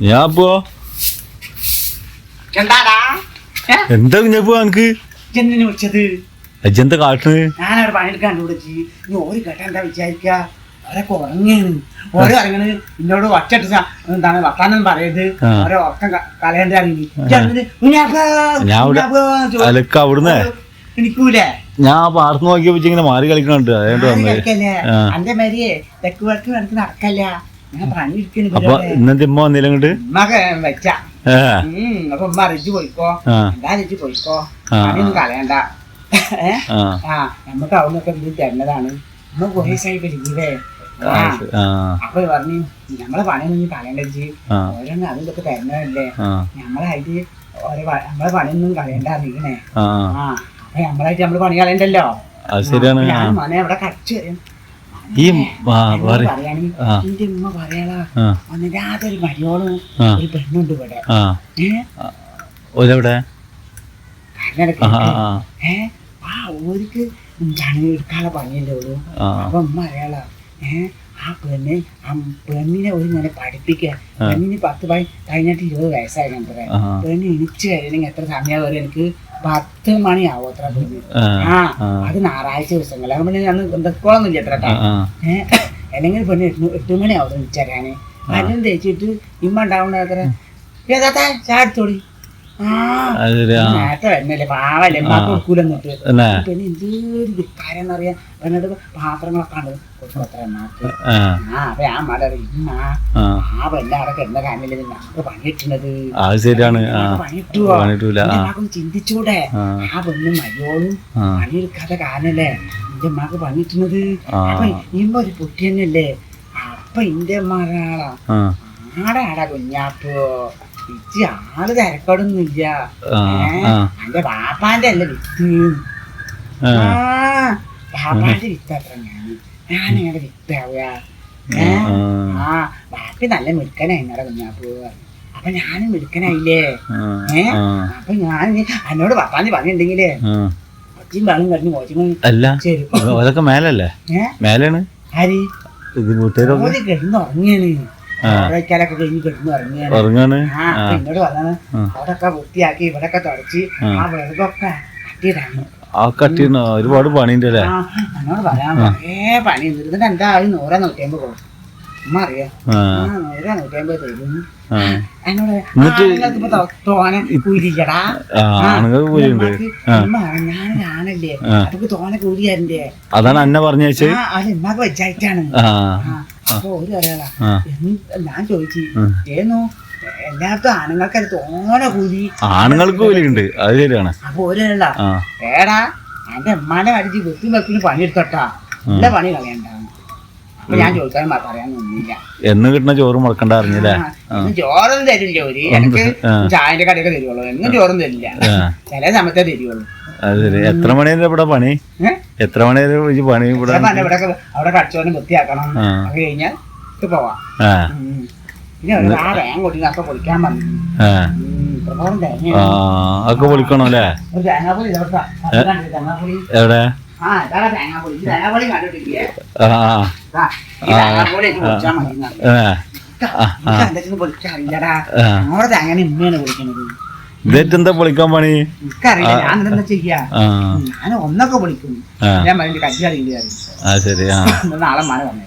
ഞാൻ പോ എന്താ കുഞ്ഞപ്പോ എനിക്ക് എന്തിനു വിളിച്ചത്? അജന്താ കാട്ടുന്നത്? ഞാനവിടെ പണിയെടുക്കാണ്ട് വിളിച്ച് നീ ഓര് കേട്ടാ എന്താ വിചാരിക്ക? അവരൊക്കെ ഉറങ്ങിയാണ്. ഓരോ ഇറങ്ങണ് എന്നോട് ഒച്ചട്ട് എന്താണ് വർത്താനം പറയത് ഓരോ ഉറക്കം കളയണ്ട അവിടുന്ന് എനിക്കൂലേ ഞാൻ പാർത്ത് നോക്കിയപ്പോ ഇങ്ങനെ മാറി കളിക്കണുണ്ട് അതുകൊണ്ട് വന്നത്. അന്റെ മരിയെ തെക്ക് വടക്ക് നടക്ക് നടക്കല്ല. ഞാൻ പണിയെടുക്കുന്നു. അപ്പൊ ഇന്നത്തെ ഉമ്മ വന്നില്ല ഇങ്ങോട്ട് ഉമ്മക്ക് വെച്ച അപ്പൊ ഉമ്മ അറിയിച്ചു പോയിക്കോ, എന്താ അറിയിച്ചു പോയിക്കോ, പണിയൊന്നും കളയണ്ട. നമുക്ക് അവിടുന്നൊക്കെ ഇത് തരുന്നതാണ്. നമ്മ കുറേ ദിവസമായിട്ട് ലീവേ. അപ്പൊ പറഞ്ഞു നമ്മളെ പണിയൊന്നും കളയണ്ടേ, ഓരോന്ന് അതിലൊക്കെ തരുന്നതല്ലേ, നമ്മളായിട്ട് നമ്മളെ പണിയൊന്നും കളയണ്ട അറിയിക്കണേ. അപ്പൊ നമ്മളായിട്ട് നമ്മള് പണി കളയണ്ടല്ലോ. ഞാൻ മോനെ അവിടെ കടിച്ചു തരും. എന്റെ ഉമ്മ പറയാളാ ഒന്നില്ലാത്തൊരു മരിയോളും ഒരു പെണ്ണുണ്ട് ഇവിടെ. ഓർക്ക് എടുക്കാനുള്ള പണിയല്ലേ ഉള്ളൂ. അപ്പൊ ഉമ്മ അറിയാളാ ആ പെണ്ണിനെ ഒരു ഇങ്ങനെ പഠിപ്പിക്കുക. പെണ്ണിന് 18-20 വയസ്സായി കണ്ടത്. പെണ്ണ് എണിച്ച് കഴിയണമെങ്കിൽ എത്ര സമയം വരെ എനിക്ക് 10 മണിയാവും അത്ര പെണ്ണ്. അത് ഞായറാഴ്ച ദിവസങ്ങൾ അന്ന് എന്തൊക്കെയൊന്നുമില്ല എത്ര അല്ലെങ്കിൽ പെണ്ണ് 8 മണിയാവും എണിച്ചറിയാന്. അതിനും തേച്ചിട്ട് ഇമ്മ ഉണ്ടാവണ അത്ര ഏതാ ചാടിത്തോടി നേരത്തെ വരുന്നല്ലേ പാവല്ലേ ഉമ്മാക്ക് കൊടുക്കൂലെന്നിട്ട്. പിന്നെ എന്തൊരു വിക്കാരെന്നറിയാം. പെണ്ണിട്ട് പാത്രങ്ങളൊക്കെ ഉണ്ട് കൊടുക്കത്ര ഉമ്മാക്ക്. അപ്പൊ ഞാൻ മട ഇമ്മ ആ പെണ്ണെ അവിടെ കിടന്ന കാരണല്ലേ നമുക്ക് പണിയിട്ടുള്ളത്. പണിയിട്ടുമാക്കൊന്ന് ചിന്തിച്ചൂടെ? ആ പെണ്ണും മരിയോളും പണിയെടുക്കാത്ത കാരണല്ലേ എന്റെ ഉമ്മാക്ക് പണിയിട്ടുന്നത്. അപ്പൊ ഇമ്മ ഒരു പൊട്ടി തന്നെയല്ലേ. അപ്പൊ എന്റെ ഉമ്മ ഒരാളാ ആടാ കുഞ്ഞാപ്പോ വിറ്റ് ആള് തിരക്കോടൊന്നുമില്ല. എന്റെ പാപ്പാന്റെ അല്ല വിത്ത്. പാപ്പാന്റെ വിത്ത് അത്ര ഞാനിങ്ങനെ വിത്താവുക. ബാപ്പി നല്ല മിടുക്കനായി എന്നോട് കുഞ്ഞാപ്പൂ. അപ്പൊ ഞാനും മിടുക്കനായില്ലേ. അപ്പൊ ഞാൻ എന്നോട് പാപ്പാന്റെ പറഞ്ഞിട്ടുണ്ടെങ്കിലേ ഒച്ചയും വെള്ളം കഴിഞ്ഞ് മോശം മേലല്ലേ മേലാണ് ആര് കിടന്നുറങ്ങിയാണ്. ഓരോക്കാലൊക്കെ കഴിഞ്ഞ് കിടന്നുറങ്ങിയാണ്. എന്നോട് പറഞ്ഞത് അവിടൊക്കെ വൃത്തിയാക്കി ഇവിടൊക്കെ തുടച്ച് ആ വെറുതൊക്കെ കട്ടിയിടാണ്. ഒരുപാട് പണിയുണ്ടല്ലേ. എന്നോട് പറയാൻ കുറേ പണി. ഇതിന്റെ എന്താ 100-150 കൊടുക്കും. ഉമ്മ അറിയാം 100-150 തരും. എന്നോട് തോനെ കൂലില്ലടാ. ഞാനല്ലേ അതൊക്കെ തോനെ കൂലിയാരൻ്റെ. അതാണ് എന്നെ പറഞ്ഞു. അത് ഉമ്മാക്ക് വെച്ചായിട്ടാണ്. അപ്പൊ ഒരു ഒരാളാ ഞാൻ ചോദിച്ചു ഏന്നോ എല്ലായിടത്തും ആണുങ്ങൾക്കത് തോനെ കൂലി. ആണുങ്ങൾക്ക് കൂലിയുണ്ട്, അത് ശരിയാണ്. അപ്പൊ ഒരാളാ ഏടാ എന്റെ ഉമ്മാനെ അടിച്ച് വെക്കും വെക്കിന് പണിയെടുത്തോട്ടാ നല്ല പണി കളയണ്ട. അപ്പൊ ഞാൻ ചോദിക്കാൻ പറയാനൊന്നുമില്ല. എന്ന് കിട്ടുന്ന ചോറ് മുടക്കണ്ട അറിഞ്ഞില്ലേ. ചോറൊന്നും തരില്ല. ഒരു എനിക്ക് ചായന്റെ കടയൊക്കെ തരുവുള്ളൂ. എന്നും ചോറും തരില്ല. ചില സമയത്തേ തരുവുള്ളൂ. അത് ശരി. എത്ര മണിവരെ ഇവിടെ പണി? എത്ര മണിവരെ പണി ഇവിടെ? അവിടെ കടിച്ചോനും വൃത്തിയാക്കണം. അത് കഴിഞ്ഞാൽ പോവാം. പിന്നെ തേങ്ങ കൊട്ടിനൊക്കെ പൊളിക്കാൻ പറഞ്ഞു. ഒക്കെ പൊളിക്കണോ അല്ലേ? തേങ്ങാപ്പൊളി തേങ്ങാപ്പൊളി എവിടെ? തേങ്ങാപ്പൊളി തേങ്ങാപ്പൊളി കണ്ടിട്ടില്ലേ? തേങ്ങാപ്പൊളി പൊളിച്ചാൽ മതി. പൊളിക്കാറില്ലടാ. ഞങ്ങളുടെ തേങ്ങനെ ഉമ്മയാണ് പൊളിക്കണത്. ഇതെന്താ പൊളിക്കാൻ പണി? എനിക്കറിയില്ല. ഞാൻ എന്താ ചെയ്യാ? ഞാൻ ഒന്നൊക്കെ പൊളിക്കും. ഞാൻ മതി കജ്ജി അറിയില്ലായിരുന്നു. നാളെ മഴ വന്നേ.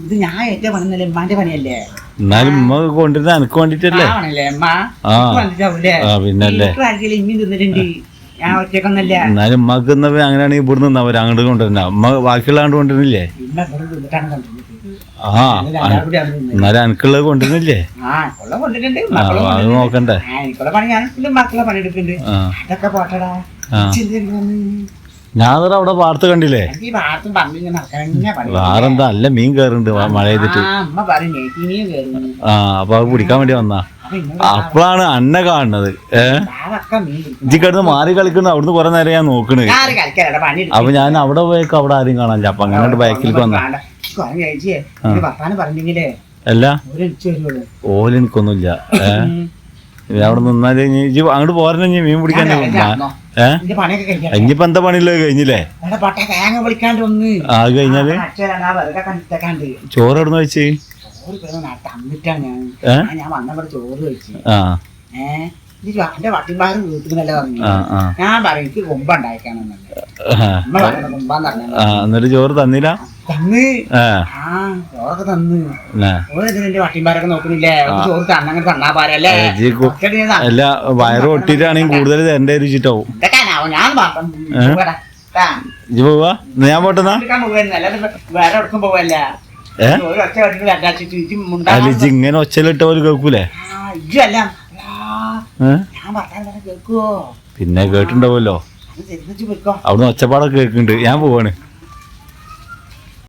ഇത് ഞാൻ ഏറ്റവും പണിന്നല്ലേ ഉമ്മാന്റെ പണിയല്ലേ. എന്നാലും ഉമ്മ കൊണ്ടിരുന്ന എനക്ക് വേണ്ടിട്ടല്ലേ? പിന്നല്ലേ ഇമ്മി തിന്നിട്ടുണ്ട്. ഞാൻ ഒറ്റക്കൊന്നല്ല. എന്നാലും ഉമ്മക്ക് അങ്ങനെയാണെങ്കിൽ ഇവിടെ നിന്ന് അവർ അങ്ങോട്ട് കൊണ്ടുവരുന്ന ഉമ്മ ബാക്കിയുള്ള അങ്ങോട്ട് കൊണ്ടുവരുന്നില്ലേ? എന്നാലും എനിക്കുള്ളത് കൊണ്ടുവരുന്നില്ലേ? അത് നോക്കണ്ടേ? ഞാൻ അവിടെ വാർത്ത കണ്ടില്ലേ? വേറെന്താ നല്ല മീൻ കയറുന്നുണ്ട് മഴ ചെയ്തിട്ട്. അപ്പൊ അത് പിടിക്കാൻ വേണ്ടി വന്നാ. അപ്പോഴാണ് അന്നെ കാണുന്നത്. ഇജ്ജി കിടന്ന് മാറി കളിക്കുന്ന അവിടുന്ന് കുറെ നേരം ഞാൻ നോക്കണ്. അപ്പൊ ഞാൻ അവിടെ പോയേക്ക് അവിടെ ആരും കാണാനില്ല. അപ്പൊ അങ്ങനെ ബാക്കിലേക്ക് വന്ന അല്ല ഓല് എനിക്കൊന്നുമില്ല. അവിടെ നിന്നാല് അങ്ങോട്ട് പോരണ മീൻ പിടിക്കാൻ. ഇനിയിപ്പോ എന്താ പണിയുള്ളത്? കഴിഞ്ഞില്ലേ? അത് കഴിഞ്ഞാല് ചോറ് എവിടുന്ന് വെച്ച്? ചോറ് തന്നിട്ടാണ് ഞാൻ വന്നവിടെ ചോറ് കഴിച്ചു. എന്റെ വട്ടിമാരും വീട്ടിന്നല്ലേ പറഞ്ഞു. ഞാൻ പറയും എനിക്ക് കൊമ്പ ഉണ്ടായിക്കാണെന്നല്ലേ എന്നിട്ട് ചോറ് തന്നില്ല. തന്ന് ചോറൊക്കെ തന്ന് എന്റെ വട്ടിമാരൊക്കെ നോക്കുന്നില്ലേ ചോറ് തന്നങ്ങനെ തന്നാ പാരല്ലേ. അല്ല വയറ് ഒട്ടിട്ടാണെങ്കിൽ കൂടുതൽ തരണ്ടേ രുചിട്ടാവും. ഞാൻ പോവാ ഞാൻ പോട്ടെന്നാ. വേറെ എവിടക്കും പോവല്ല. ഇങ്ങനെ ഒച്ചലിട്ട പോലെ കേൾക്കൂലേ? പിന്നെ കേട്ടുണ്ടാവുമല്ലോ. അവിടുന്ന് ഒച്ചപ്പാടൊക്കെ കേൾക്കുന്നുണ്ട്. ഞാൻ പോവാണ്.